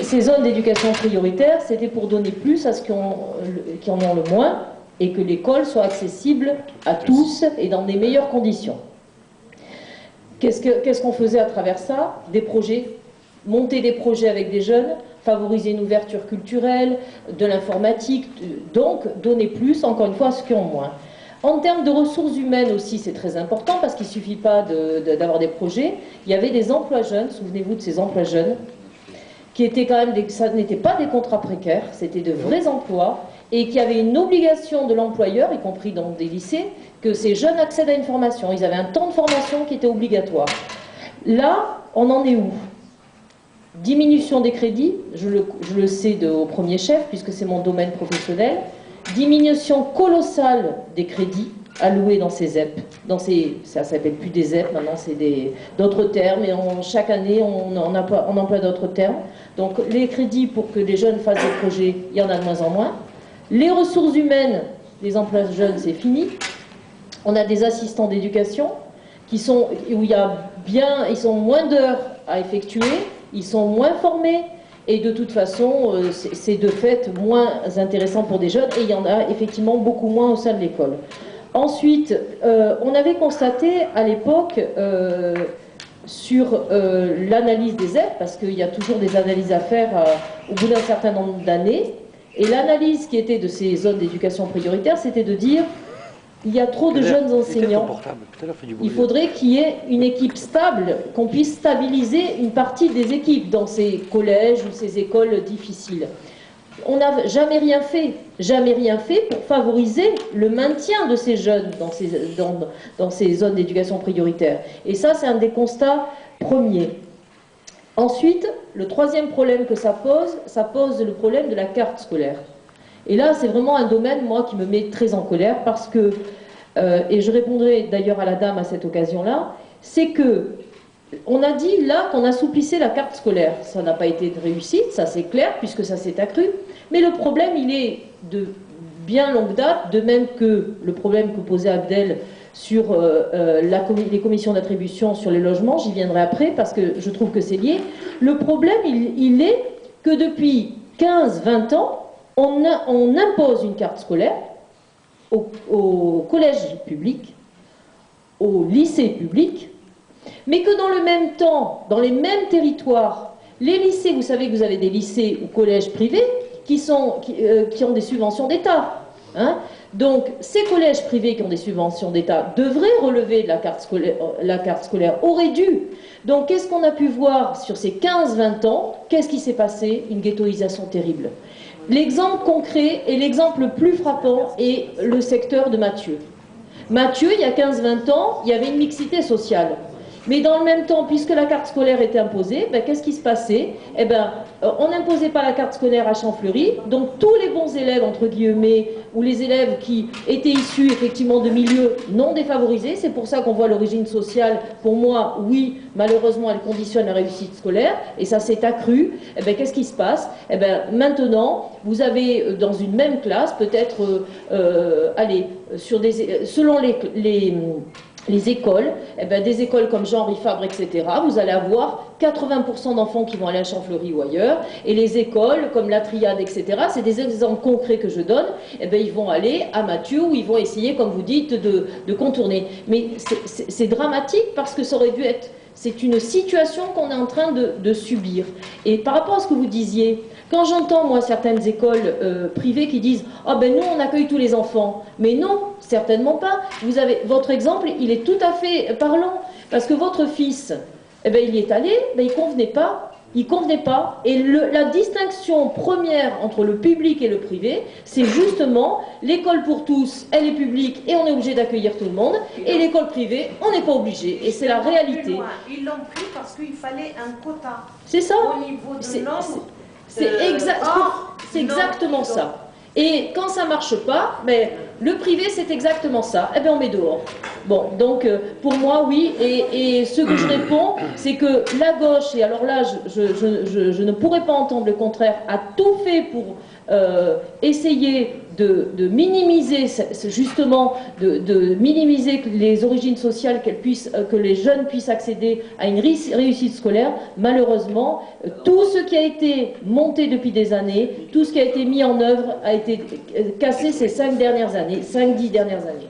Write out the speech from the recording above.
ces zones d'éducation prioritaire, c'était pour donner plus à ceux qui en ont le moins, et que l'école soit accessible à tous et dans des meilleures conditions. Qu'est-ce qu'on faisait à travers ça? Des projets, monter des projets avec des jeunes, favoriser une ouverture culturelle, de l'informatique, donc donner plus, encore une fois, à ceux qui ont moins. En termes de ressources humaines aussi, c'est très important, parce qu'il ne suffit pas d'avoir des projets. Il y avait des emplois jeunes, souvenez-vous de ces emplois jeunes, qui étaient quand même, ça n'était pas des contrats précaires, c'était de vrais emplois, et qui avaient une obligation de l'employeur, y compris dans des lycées, que ces jeunes accèdent à une formation. Ils avaient un temps de formation qui était obligatoire. Là, on en est où? Diminution des crédits, je le sais au premier chef, puisque c'est mon domaine professionnel. Diminution colossale des crédits alloués dans ces ZEP. Ça ne s'appelle plus des ZEP, maintenant c'est d'autres termes, et chaque année on emploie d'autres termes. Donc les crédits pour que les jeunes fassent des projets, il y en a de moins en moins. Les ressources humaines, les emplois jeunes, c'est fini. On a des assistants d'éducation où ils sont moins d'heures à effectuer, ils sont moins formés, et de toute façon, c'est de fait moins intéressant pour des jeunes, et il y en a effectivement beaucoup moins au sein de l'école. Ensuite, on avait constaté à l'époque, sur l'analyse des ZEP, parce qu'il y a toujours des analyses à faire au bout d'un certain nombre d'années, et l'analyse qui était de ces zones d'éducation prioritaire, c'était de dire il y a trop de jeunes enseignants, il faudrait qu'il y ait une équipe stable, qu'on puisse stabiliser une partie des équipes dans ces collèges ou ces écoles difficiles. On n'a jamais rien fait pour favoriser le maintien de ces jeunes dans ces zones d'éducation prioritaire. Et ça, c'est un des constats premiers. Ensuite, le troisième problème que ça pose le problème de la carte scolaire. Et là, c'est vraiment un domaine, moi, qui me met très en colère, parce que, et je répondrai d'ailleurs à la dame à cette occasion-là, c'est que on a dit là qu'on assouplissait la carte scolaire. Ça n'a pas été de réussite, ça c'est clair, puisque ça s'est accru. Mais le problème, il est de bien longue date, de même que le problème que posait Abdel sur les commissions d'attribution sur les logements, j'y viendrai après, parce que je trouve que c'est lié. Le problème, il est que depuis 15-20 ans, on impose une carte scolaire au collège public, au lycée public, mais que dans le même temps, dans les mêmes territoires, les lycées, vous savez que vous avez des lycées ou collèges privés qui ont des subventions d'État. Hein. Donc, ces collèges privés qui ont des subventions d'État devraient relever de la carte scolaire, auraient dû. Donc, qu'est-ce qu'on a pu voir sur ces 15-20 ans? Qu'est-ce qui s'est passé? Une ghettoisation terrible. L'exemple concret et l'exemple le plus frappant est le secteur de Mathieu. Mathieu, il y a 15-20 ans, il y avait une mixité sociale. Mais dans le même temps, puisque la carte scolaire était imposée, ben, qu'est-ce qui se passait? Eh ben, on n'imposait pas la carte scolaire à Champfleury, donc tous les bons élèves, entre guillemets, ou les élèves qui étaient issus effectivement de milieux non défavorisés, c'est pour ça qu'on voit l'origine sociale, pour moi, oui, malheureusement, elle conditionne la réussite scolaire, et ça s'est accru. Eh ben, qu'est-ce qui se passe? Eh ben, maintenant, vous avez dans une même classe, peut-être, selon les écoles, eh ben, des écoles comme Jean-Henri Fabre, etc., vous allez avoir 80% d'enfants qui vont aller à Champfleury ou ailleurs, et les écoles comme la Triade, etc., c'est des exemples concrets que je donne, eh ben, ils vont aller à Mathieu, où ils vont essayer, comme vous dites, de contourner. Mais c'est dramatique, parce que ça aurait dû être... C'est une situation qu'on est en train de subir. Et par rapport à ce que vous disiez, quand j'entends, moi, certaines écoles privées qui disent « Ah ben nous, on accueille tous les enfants », mais non, certainement pas. Votre exemple, il est tout à fait parlant, parce que votre fils, eh ben, il y est allé, ben, il convenait pas. Et la distinction première entre le public et le privé, c'est justement l'école pour tous, elle est publique et on est obligé d'accueillir tout le monde, et l'école privée, on n'est pas obligé. Et c'est la réalité. Ils l'ont pris parce qu'il fallait un quota. C'est ça. Au niveau du nombre. C'est exactement ça. Et quand ça ne marche pas, mais le privé, c'est exactement ça. Eh bien, on met dehors. Bon, donc, pour moi, oui. Et ce que je réponds, c'est que la gauche, et alors là, je ne pourrais pas entendre le contraire, a tout fait pour essayer de minimiser, justement, de minimiser les origines sociales, que les jeunes puissent accéder à une réussite scolaire, malheureusement, tout ce qui a été monté depuis des années, tout ce qui a été mis en œuvre a été cassé ces 5-10 dernières années.